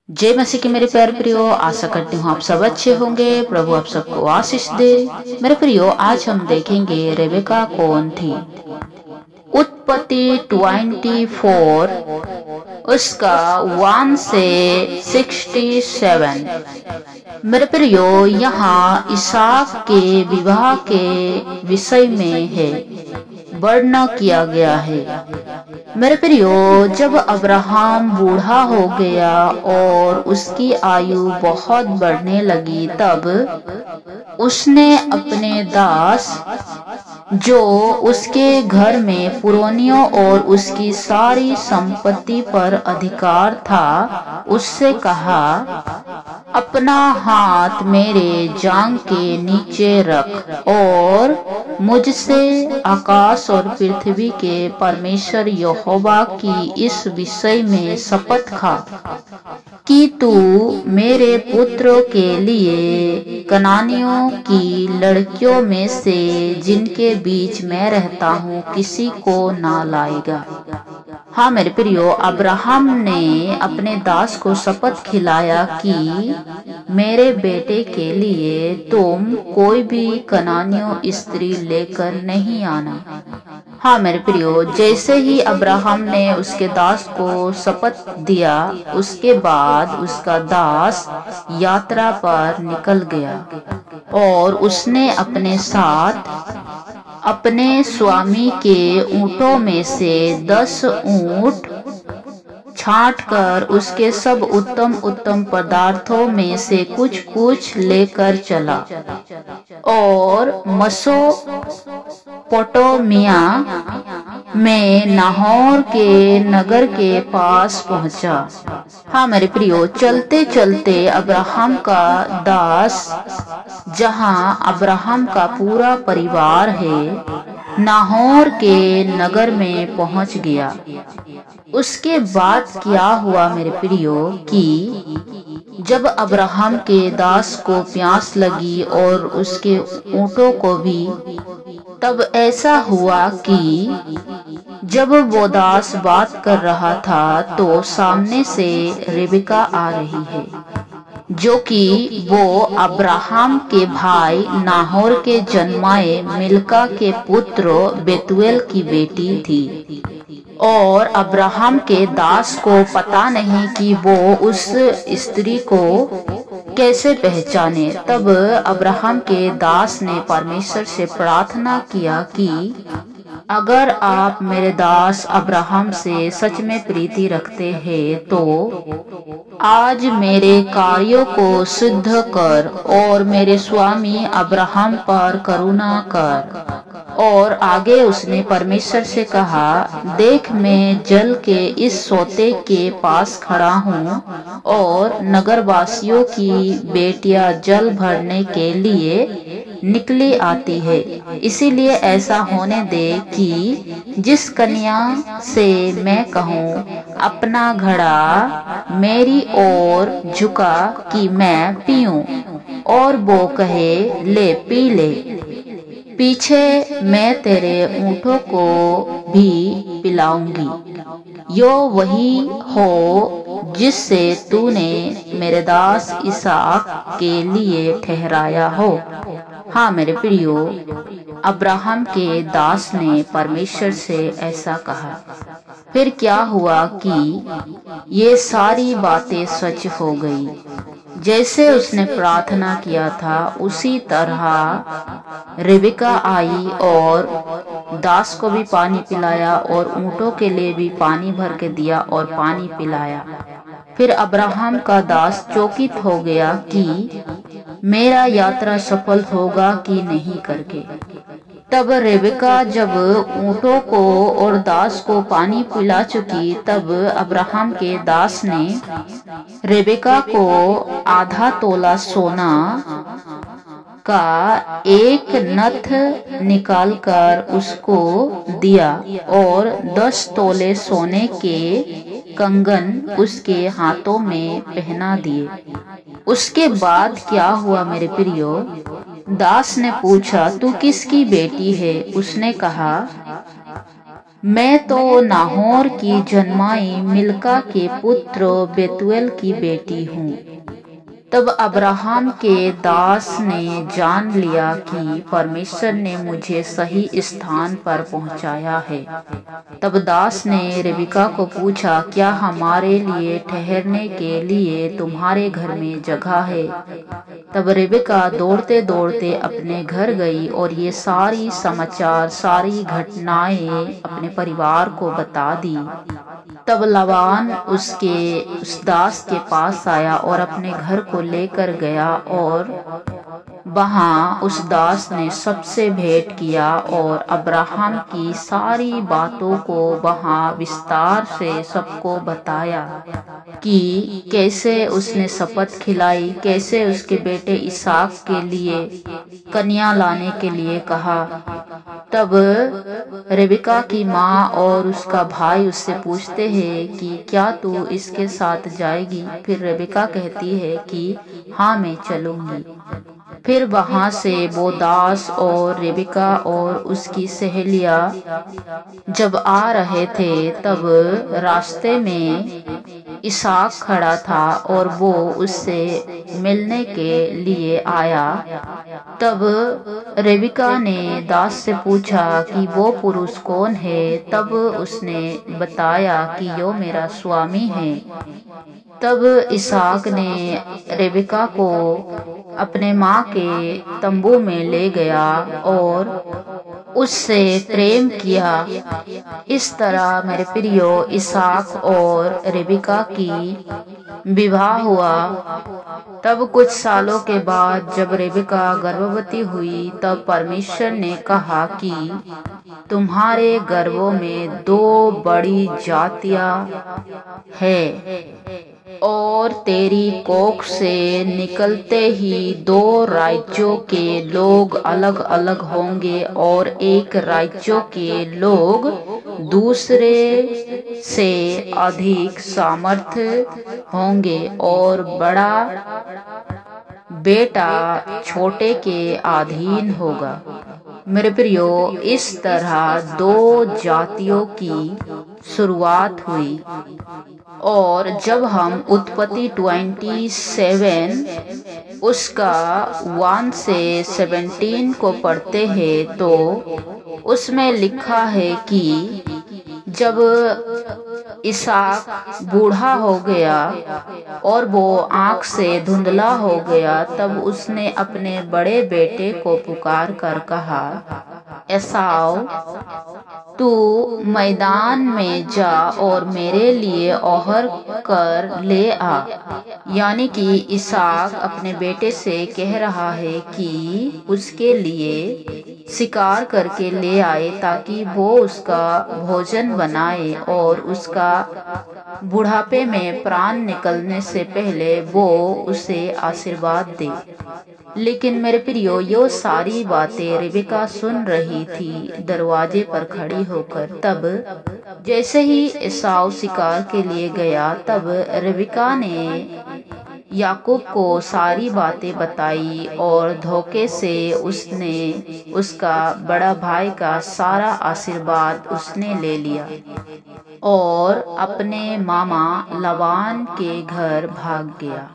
जय मसीह के मेरे प्यारे प्रियो, आशा करती हूँ आप सब अच्छे होंगे। प्रभु आप सबको आशीष दे। मेरे प्रियो, आज हम देखेंगे रेबेका कौन थी। उत्पत्ति 24 उसका 1 से 67। मेरे प्रियो, यहाँ इसहाक के विवाह के विषय में है वर्णन किया गया है। मेरे प्रियो, जब अब्राहम बूढ़ा हो गया और उसकी आयु बहुत बढ़ने लगी, तब उसने अपने दास जो उसके घर में पुरनियों और उसकी सारी संपत्ति पर अधिकार था, उससे कहा, अपना हाथ मेरे जांघ के नीचे रख और मुझसे आकाश और पृथ्वी के परमेश्वर यहोवा की इस विषय में शपथ खा कि तू मेरे पुत्रों के लिए कनानियों की लड़कियों में से जिनके बीच मैं रहता हूँ किसी को ना लाएगा। हाँ मेरे प्रियो, अब्राहम ने अपने दास को शपथ खिलाया कि मेरे बेटे के लिए तुम कोई भी कनानियों स्त्री लेकर नहीं आना। हाँ मेरे प्रियो, जैसे ही अब्राहम ने उसके दास को शपथ दिया, उसके बाद उसका दास यात्रा पर निकल गया और उसने अपने साथ अपने स्वामी के ऊँटों में से 10 ऊँट छांट कर उसके सब उत्तम उत्तम पदार्थों में से कुछ कुछ लेकर चला और मेसोपोटामिया में नाहोर के नगर के पास पहुंचा। हाँ मेरे प्रियो, चलते चलते अब्राहम का दास, जहाँ अब्राहम का पूरा परिवार है, नाहोर के नगर में पहुंच गया। उसके बाद क्या हुआ मेरे प्रियो कि जब अब्राहम के दास को प्यास लगी और उसके ऊँटों को भी, तब ऐसा हुआ कि जब वो दास बात कर रहा था तो सामने से रेबेका आ रही है, जो कि वो अब्राहम के भाई नाहोर के जन्माए मिल्का के पुत्र बेतुएल की बेटी थी। और अब्राहम के दास को पता नहीं कि वो उस स्त्री को कैसे पहचाने। तब अब्राहम के दास ने परमेश्वर से प्रार्थना किया कि अगर आप मेरे दास अब्राहम से सच में प्रीति रखते हैं तो आज मेरे कार्यों को सिद्ध कर और मेरे स्वामी अब्राहम पर करुणा कर। और आगे उसने परमेश्वर से कहा, देख मैं जल के इस सोते के पास खड़ा हूँ और नगरवासियों की बेटियां जल भरने के लिए निकली आती है, इसीलिए ऐसा होने दे कि जिस कन्या से मैं कहूँ अपना घड़ा मेरी ओर झुका कि मैं पीऊँ, और वो कहे ले पी ले, पीछे मैं तेरे ऊँटों को भी पिलाऊंगी। यो वही हो जिससे तूने मेरे दास इसहाक के लिए ठहराया हो। हाँ मेरे प्रियो, अब्राहम के दास ने परमेश्वर से ऐसा कहा। फिर क्या हुआ कि ये सारी बातें सच हो गई। जैसे उसने प्रार्थना किया था उसी तरह रेबेका आई और दास को भी पानी पिलाया और ऊँटों के लिए भी पानी भर के दिया और पानी पिलाया। फिर अब्राहम का दास चौकित हो गया कि मेरा यात्रा सफल होगा कि नहीं करके। तब रेबेका जब ऊँटों को और दास को पानी पिला चुकी, तब अब्राहम के दास ने रेबेका को आधा तोला सोना का एक नथ निकालकर उसको दिया और 10 तोले सोने के कंगन उसके हाथों में पहना दिए। उसके बाद क्या हुआ मेरे प्रियो? दास ने पूछा, तू किसकी बेटी है? उसने कहा, मैं तो नाहोर की जन्माई मिल्का के पुत्र बेतुएल की बेटी हूँ। तब अब्राहम के दास ने जान लिया कि परमेश्वर ने मुझे सही स्थान पर पहुंचाया है। तब दास ने रेबिका को पूछा, क्या हमारे लिए ठहरने के लिए तुम्हारे घर में जगह है? तब रेबिका दौड़ते दौड़ते अपने घर गई और ये सारी समाचार, सारी घटनाएं अपने परिवार को बता दी। तब लाबान उस दास के पास आया और अपने घर को लेकर गया और वहाँ उस दास ने सबसे भेंट किया और अब्राहम की सारी बातों को वहाँ विस्तार से सबको बताया कि कैसे उसने शपथ खिलाई, कैसे उसके बेटे इसहाक के लिए कन्या लाने के लिए कहा। तब रेबिका की माँ और उसका भाई उससे पूछते हैं कि क्या तू इसके साथ जाएगी? फिर रेबिका कहती है कि हाँ, मैं चलूंगी। फिर वहां से वो दास और रेबिका और उसकी सहेलियां जब आ रहे थे, तब रास्ते में इसहाक खड़ा था और वो उससे मिलने के लिए आया। तब रेबिका ने दास से पूछा कि वो पुरुष कौन है? तब उसने बताया कि यो मेरा स्वामी है। तब इसहाक ने रेबिका को अपने माँ के तंबू में ले गया और उससे प्रेम किया। इस तरह मेरे प्रियो इसहाक और रेबिका की विवाह हुआ। तब कुछ सालों के बाद जब रेबिका गर्भवती हुई, तब परमेश्वर ने कहा कि तुम्हारे गर्भों में 2 बड़ी जातियां हैं और तेरी कोख से निकलते ही 2 राज्यों के लोग अलग अलग होंगे और एक राज्यों के लोग दूसरे से अधिक सामर्थ्य होंगे और बड़ा बेटा छोटे के अधीन होगा। मेरे प्रियो, इस तरह 2 जातियों की शुरुआत हुई। और जब हम उत्पत्ति 27 उसका 1 से 17 को पढ़ते हैं, तो उसमें लिखा है कि जब इसहाक बूढ़ा हो गया और वो आंख से धुंधला हो गया, तब उसने अपने बड़े बेटे को पुकार कर कहा, एसाव, तू मैदान में जा और मेरे लिए ओहर कर ले आ। यानी कि इसहाक अपने बेटे से कह रहा है कि उसके लिए शिकार करके ले आए ताकि वो उसका भोजन बनाए और उसका बुढ़ापे में प्राण निकलने से पहले वो उसे आशीर्वाद दे। लेकिन मेरे प्रियो, यो सारी बातें रेबिका सुन रही थी दरवाजे पर खड़ी होकर। तब जैसे ही एसाव शिकार के लिए गया, तब रेबिका ने याकूब को सारी बातें बताई और धोखे से उसने उसका बड़ा भाई का सारा आशीर्वाद उसने ले लिया और अपने मामा लाबान के घर भाग गया।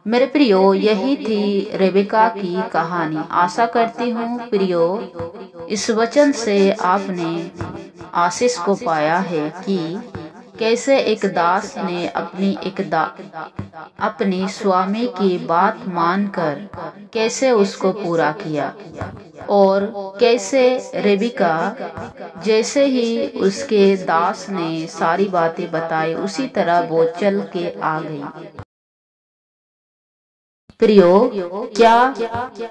मेरे प्रियो, यही थी रेबिका की कहानी। आशा करती हूँ प्रियो, इस वचन से आपने आशीष को पाया है कि कैसे एक दास ने अपनी स्वामी की बात मानकर कैसे उसको पूरा किया और कैसे रेबिका जैसे ही उसके दास ने सारी बातें बताई, उसी तरह वो चल के आ गई। प्रियो, क्या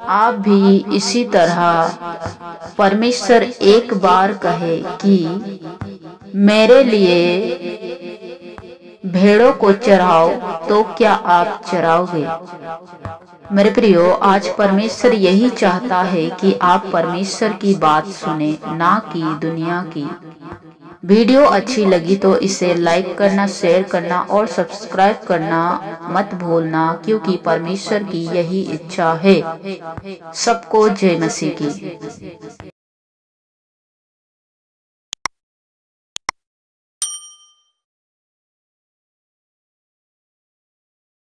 आप भी इसी तरह परमेश्वर एक बार कहे कि मेरे लिए भेड़ों को चराओ, तो क्या आप चराओगे? मेरे प्रियो, आज परमेश्वर यही चाहता है कि आप परमेश्वर की बात सुने, ना कि दुनिया की। वीडियो अच्छी लगी तो इसे लाइक करना, शेयर करना और सब्सक्राइब करना मत भूलना, क्योंकि परमेश्वर की यही इच्छा है। सबको जय मसीह की।